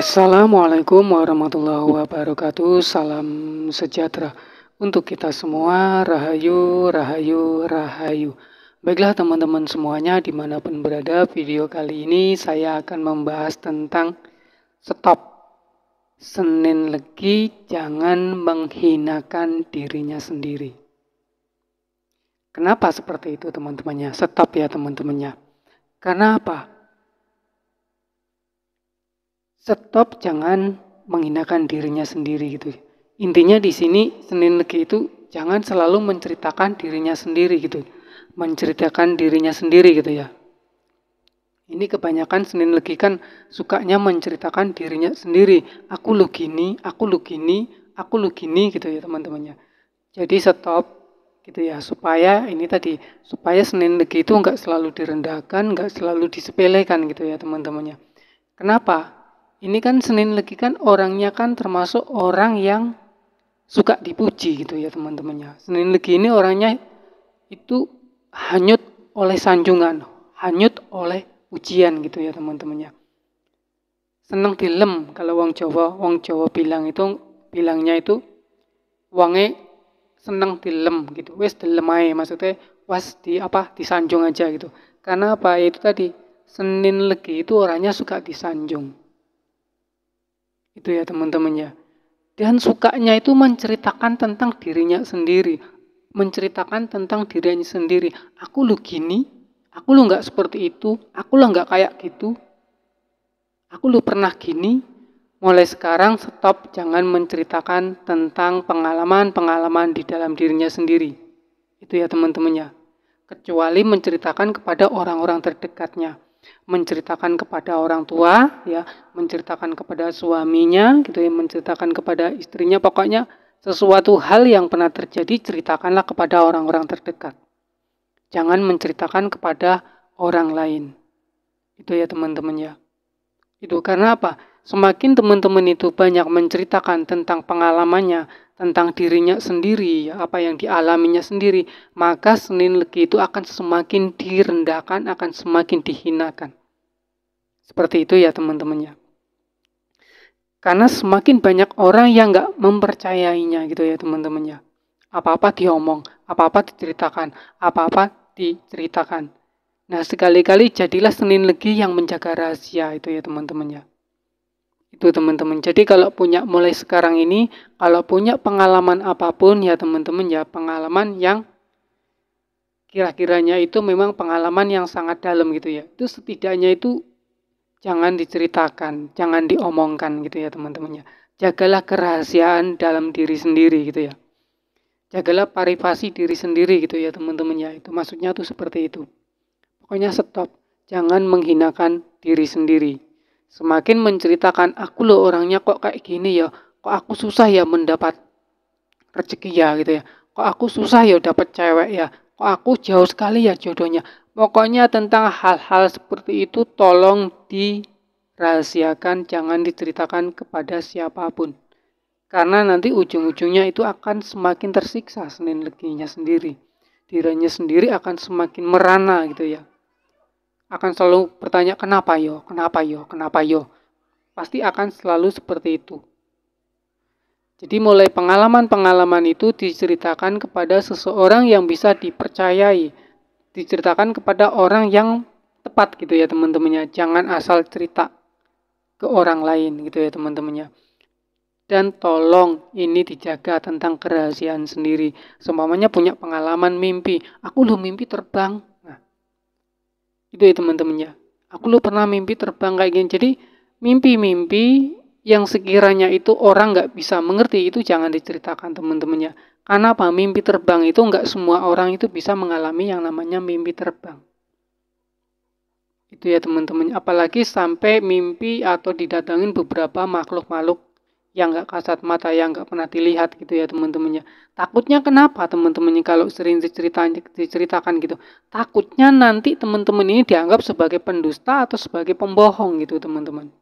Assalamualaikum warahmatullahi wabarakatuh. Salam sejahtera untuk kita semua. Rahayu, rahayu, rahayu. Baiklah teman-teman semuanya dimanapun berada, video kali ini saya akan membahas tentang stop. Senin Legi jangan menghinakan dirinya sendiri. Kenapa seperti itu teman-temannya? Stop ya teman-temannya. Karena apa? Stop jangan menghinakan dirinya sendiri gitu. Intinya di sini Senin Legi itu jangan selalu menceritakan dirinya sendiri gitu. Menceritakan dirinya sendiri gitu ya. Ini kebanyakan Senin Legi kan sukanya menceritakan dirinya sendiri. Aku lu gini, aku lu gini, aku lu gini gitu ya teman-temannya. Jadi stop gitu ya, supaya Senin Legi itu nggak selalu direndahkan, nggak selalu disepelekan gitu ya teman-temannya. Kenapa? Ini kan Senin Legi kan orangnya kan termasuk orang yang suka dipuji gitu ya teman-temannya. Senin Legi ini orangnya itu hanyut oleh sanjungan, hanyut oleh pujian gitu ya teman-temannya. Seneng dilem kalau wong Jawa bilangnya itu wonge seneng dilem gitu. Wes dilem ae maksudnya disanjung aja gitu. Karena apa? Itu tadi Senin Legi itu orangnya suka disanjung. Itu ya teman-temannya. Dan sukanya itu menceritakan tentang dirinya sendiri. Menceritakan tentang dirinya sendiri. Aku lu gini, aku lu gak seperti itu, aku lu gak kayak gitu. Aku lu pernah gini. Mulai sekarang stop, jangan menceritakan tentang pengalaman-pengalaman di dalam dirinya sendiri. Itu ya teman-temannya. Kecuali menceritakan kepada orang-orang terdekatnya. Menceritakan kepada orang tua ya, menceritakan kepada suaminya gitu ya, menceritakan kepada istrinya, pokoknya sesuatu hal yang pernah terjadi ceritakanlah kepada orang-orang terdekat. Jangan menceritakan kepada orang lain. Itu ya teman-teman ya. Itu karena apa? Semakin teman-teman itu banyak menceritakan tentang pengalamannya, tentang dirinya sendiri, apa yang dialaminya sendiri, maka Senin Legi itu akan semakin direndahkan, akan semakin dihinakan. Seperti itu ya teman-temannya. Karena semakin banyak orang yang gak mempercayainya gitu ya teman-temannya. Apa-apa diomong, apa-apa diceritakan, apa-apa diceritakan. Nah sekali-kali jadilah Senin Legi yang menjaga rahasia itu ya teman-temannya. Itu teman-teman. Jadi kalau mulai sekarang ini, kalau punya pengalaman apapun ya teman-teman ya, pengalaman yang kira-kiranya itu memang pengalaman yang sangat dalam gitu ya. Itu setidaknya itu jangan diceritakan, jangan diomongkan gitu ya teman-teman ya. Jagalah kerahasiaan dalam diri sendiri gitu ya. Jagalah privasi diri sendiri gitu ya teman-teman ya. Itu maksudnya tuh seperti itu. Pokoknya stop, jangan menghinakan diri sendiri. Semakin menceritakan aku loh orangnya kok kayak gini ya, kok aku susah ya mendapat rezeki ya gitu ya, kok aku susah ya dapat cewek ya, kok aku jauh sekali ya jodohnya. Pokoknya tentang hal-hal seperti itu tolong dirahasiakan, jangan diceritakan kepada siapapun. Karena nanti ujung-ujungnya itu akan semakin tersiksa Senin Leginya sendiri. Dirinya sendiri akan semakin merana gitu ya. Akan selalu bertanya kenapa yo. Pasti akan selalu seperti itu. Jadi mulai pengalaman-pengalaman itu diceritakan kepada seseorang yang bisa dipercayai. Diceritakan kepada orang yang tepat gitu ya teman-temannya. Jangan asal cerita ke orang lain gitu ya teman-temannya. Dan tolong ini dijaga tentang kerahasiaan sendiri. Seumpamanya punya pengalaman mimpi. Aku lu mimpi terbang. Itu ya teman-temannya. Aku lu pernah mimpi terbang kayak gini. Jadi mimpi-mimpi yang sekiranya itu orang gak bisa mengerti itu jangan diceritakan teman-temannya. Karena apa? Mimpi terbang itu gak semua orang itu bisa mengalami yang namanya mimpi terbang. Itu ya teman-teman. Apalagi sampai mimpi atau didatangin beberapa makhluk-makhluk yang gak kasat mata, yang gak pernah dilihat gitu ya teman-temannya. Takutnya kenapa teman-temannya kalau sering diceritakan gitu. Takutnya nanti teman-teman ini dianggap sebagai pendusta atau sebagai pembohong gitu teman-teman.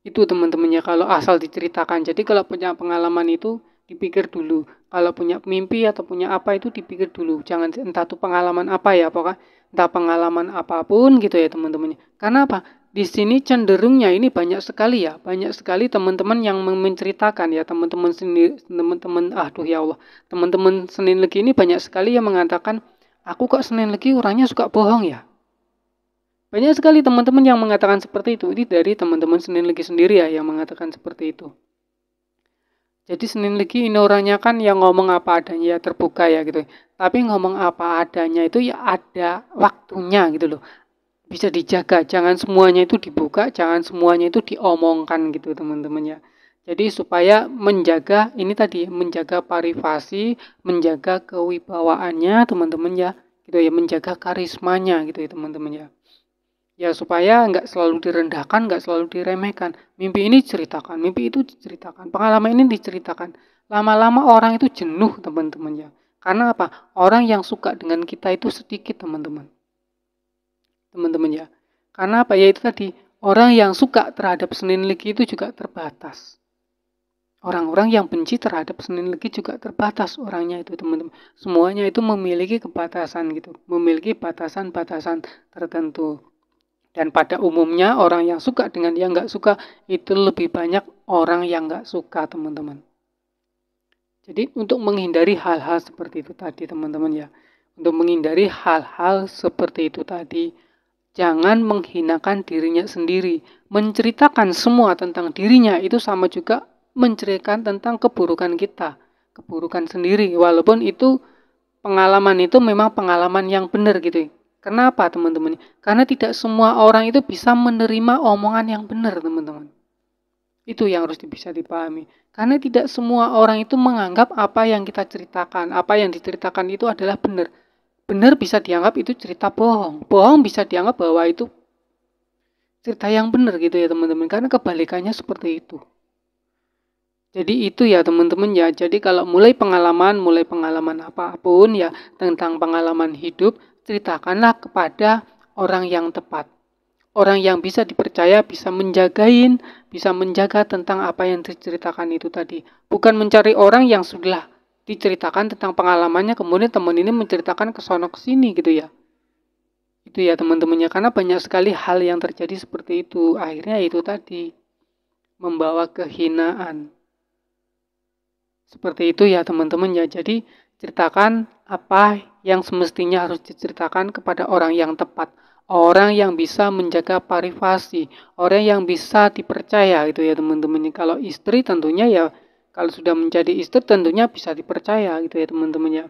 Itu teman-temannya kalau asal diceritakan. Jadi kalau punya pengalaman itu dipikir dulu. Kalau punya mimpi atau punya apa itu dipikir dulu. Jangan entah itu pengalaman apa ya, pokoknya entah pengalaman apapun gitu ya teman-temannya. Karena apa? di sini cenderungnya ini banyak sekali teman-teman yang menceritakan ya, teman-teman Senin Legi ini banyak sekali yang mengatakan, aku kok Senin Legi orangnya suka bohong ya. Banyak sekali teman-teman yang mengatakan seperti itu. Ini dari teman-teman Senin Legi sendiri ya yang mengatakan seperti itu. Jadi Senin Legi ini orangnya kan yang ngomong apa adanya, terbuka ya gitu. Tapi ngomong apa adanya itu ya ada waktunya gitu loh. Bisa dijaga, jangan semuanya itu dibuka, jangan semuanya itu diomongkan gitu teman-teman ya. Jadi supaya menjaga privasi, menjaga kewibawaannya teman-teman ya, gitu ya, menjaga karismanya gitu ya teman-teman ya. Ya supaya nggak selalu direndahkan, nggak selalu diremehkan. Mimpi ini diceritakan, mimpi itu diceritakan, pengalaman ini diceritakan. Lama-lama orang itu jenuh teman-teman ya. Karena apa? Orang yang suka dengan kita itu sedikit teman-teman. Teman-teman ya. Karena apa? Ya itu tadi, orang yang suka terhadap Senin Legi itu juga terbatas. Orang-orang yang benci terhadap Senin Legi juga terbatas orangnya itu teman-teman. Semuanya itu memiliki kebatasan gitu, memiliki batasan-batasan tertentu. Dan pada umumnya orang yang suka dengan yang nggak suka itu lebih banyak orang yang nggak suka teman-teman. Jadi untuk menghindari hal-hal seperti itu tadi teman-teman ya. Untuk menghindari hal-hal seperti itu tadi, jangan menghinakan dirinya sendiri. Menceritakan semua tentang dirinya itu sama juga menceritakan tentang keburukan kita. Keburukan sendiri. Walaupun itu pengalaman itu memang pengalaman yang benar gitu. Kenapa teman-teman? Karena tidak semua orang itu bisa menerima omongan yang benar teman-teman. Itu yang harus bisa dipahami. Karena tidak semua orang itu menganggap apa yang kita ceritakan, apa yang diceritakan itu adalah benar. Benar bisa dianggap itu cerita bohong. Bohong bisa dianggap bahwa itu cerita yang benar gitu ya teman-teman. Karena kebalikannya seperti itu. Jadi itu ya teman-teman ya. Jadi kalau mulai pengalaman apapun ya tentang pengalaman hidup, ceritakanlah kepada orang yang tepat. Orang yang bisa dipercaya, bisa menjaga tentang apa yang diceritakan itu tadi. Bukan mencari orang yang sudah diceritakan tentang pengalamannya, kemudian teman ini menceritakan ke sono ke sini gitu ya. Itu ya teman-temannya, karena banyak sekali hal yang terjadi seperti itu. Akhirnya itu tadi, membawa kehinaan. Seperti itu ya teman-teman ya. Jadi ceritakan apa yang semestinya harus diceritakan kepada orang yang tepat. Orang yang bisa menjaga privasi. Orang yang bisa dipercaya gitu ya teman-teman. Kalau istri tentunya ya, kalau sudah menjadi istri tentunya bisa dipercaya gitu ya teman-teman ya.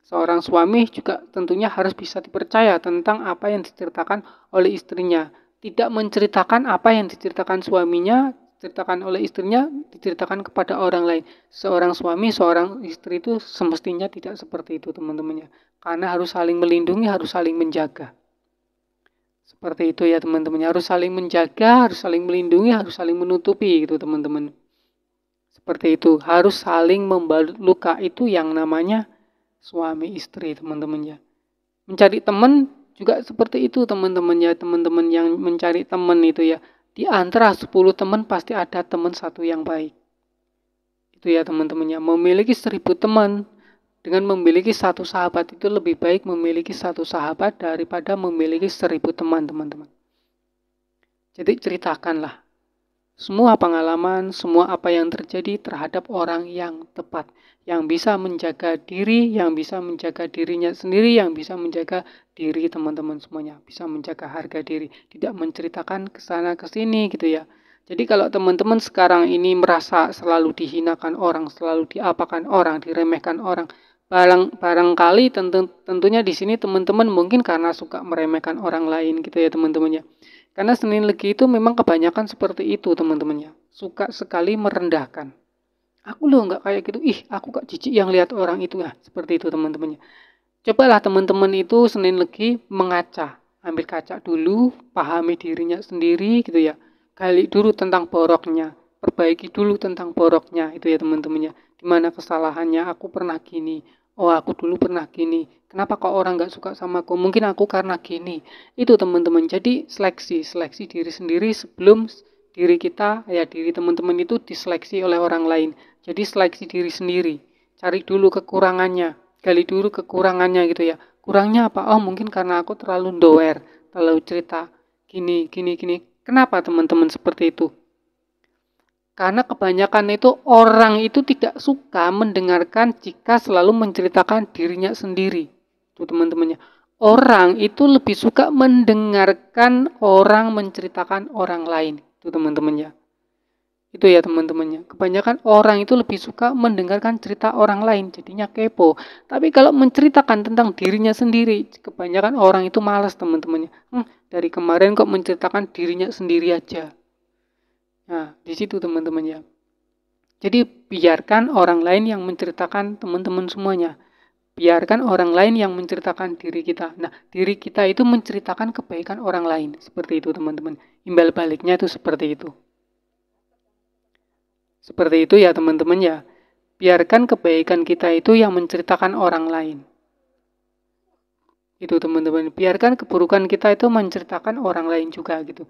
Seorang suami juga tentunya harus bisa dipercaya tentang apa yang diceritakan oleh istrinya. Tidak menceritakan apa yang diceritakan suaminya, diceritakan oleh istrinya, diceritakan kepada orang lain. Seorang suami, seorang istri itu semestinya tidak seperti itu teman-temannya. Karena harus saling melindungi, harus saling menjaga. Seperti itu ya teman-teman. Harus saling menjaga, harus saling melindungi, harus saling menutupi gitu teman-teman. Seperti itu. Harus saling membalut luka, itu yang namanya suami istri teman-teman ya. Mencari teman juga seperti itu teman-teman ya. Teman-teman yang mencari teman itu ya, di antara 10 teman pasti ada teman satu yang baik. Itu ya teman-teman ya. Memiliki 1000 teman dengan memiliki satu sahabat itu lebih baik memiliki satu sahabat daripada memiliki 1000 teman teman-teman. Jadi ceritakanlah semua pengalaman, semua apa yang terjadi terhadap orang yang tepat, yang bisa menjaga diri, yang bisa menjaga dirinya sendiri, yang bisa menjaga diri teman-teman semuanya, bisa menjaga harga diri, tidak menceritakan ke sana ke sini gitu ya. Jadi kalau teman-teman sekarang ini merasa selalu dihinakan orang, selalu diapakan orang, diremehkan orang, barangkali tentunya di sini teman-teman mungkin karena suka meremehkan orang lain gitu ya teman-teman ya. Karena Senin Legi itu memang kebanyakan seperti itu teman-temannya. Suka sekali merendahkan. Aku loh nggak kayak gitu. Ih, aku kok jijik yang lihat orang itu. Nah, seperti itu teman-temannya. Cobalah teman-teman itu Senin Legi mengaca. Ambil kaca dulu, pahami dirinya sendiri gitu ya. Gali dulu tentang boroknya. Perbaiki dulu tentang boroknya itu ya teman-temannya. Dimana kesalahannya, aku pernah gini. Oh, aku dulu pernah gini. Kenapa kok orang gak suka sama aku? Mungkin aku karena gini. Itu teman-teman. Jadi seleksi diri sendiri sebelum diri kita, ya diri teman-teman itu diseleksi oleh orang lain. Jadi seleksi diri sendiri. Cari dulu kekurangannya. Gali dulu kekurangannya gitu ya. Kurangnya apa? Oh mungkin karena aku terlalu doer. Terlalu cerita. Gini. Kenapa teman-teman seperti itu? Karena kebanyakan itu orang itu tidak suka mendengarkan jika selalu menceritakan dirinya sendiri. Itu teman-temannya. Orang itu lebih suka mendengarkan orang menceritakan orang lain. Itu teman-temannya. Itu ya teman-temannya. Kebanyakan orang itu lebih suka mendengarkan cerita orang lain. Jadinya kepo. Tapi kalau menceritakan tentang dirinya sendiri, kebanyakan orang itu malas teman-temannya. Dari kemarin kok menceritakan dirinya sendiri aja. Nah, di situ teman-teman ya. Jadi biarkan orang lain yang menceritakan teman-teman semuanya. Biarkan orang lain yang menceritakan diri kita. Nah, diri kita itu menceritakan kebaikan orang lain. Seperti itu teman-teman. Imbal baliknya itu seperti itu. Seperti itu ya teman-teman ya. Biarkan kebaikan kita itu yang menceritakan orang lain. Itu teman-teman. Biarkan keburukan kita itu menceritakan orang lain juga gitu.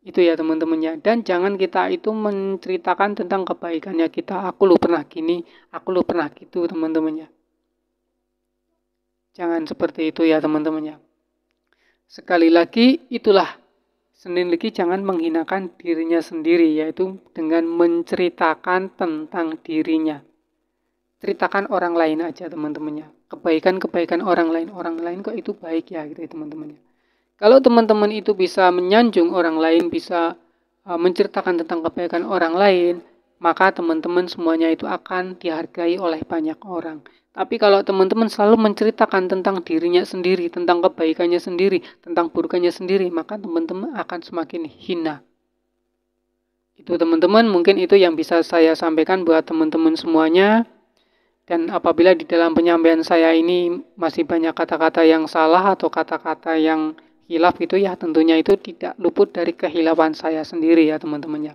Itu ya teman-temannya. Dan jangan kita itu menceritakan tentang kebaikannya kita. Aku lu pernah gini, aku lu pernah gitu teman-temannya. Jangan seperti itu ya teman-temannya. Sekali lagi itulah Senin Legi jangan menghinakan dirinya sendiri, yaitu dengan menceritakan tentang dirinya. Ceritakan orang lain aja teman-temannya. Kebaikan-kebaikan orang lain kok itu baik ya gitu ya teman-temannya. Kalau teman-teman itu bisa menyanjung orang lain, bisa menceritakan tentang kebaikan orang lain, maka teman-teman semuanya itu akan dihargai oleh banyak orang. Tapi kalau teman-teman selalu menceritakan tentang dirinya sendiri, tentang kebaikannya sendiri, tentang burukannya sendiri, maka teman-teman akan semakin hina. Itu teman-teman, mungkin itu yang bisa saya sampaikan buat teman-teman semuanya. Dan apabila di dalam penyampaian saya ini masih banyak kata-kata yang salah atau kata-kata yang hilaf itu ya tentunya itu tidak luput dari kehilafan saya sendiri ya teman-teman ya.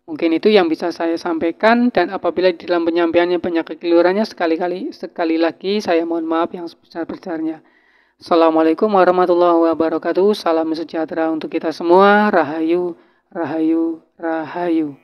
Mungkin itu yang bisa saya sampaikan dan apabila di dalam penyampaiannya banyak kekeliruannya sekali lagi saya mohon maaf yang sebesar-besarnya. Assalamualaikum warahmatullahi wabarakatuh. Salam sejahtera untuk kita semua. Rahayu, rahayu, rahayu.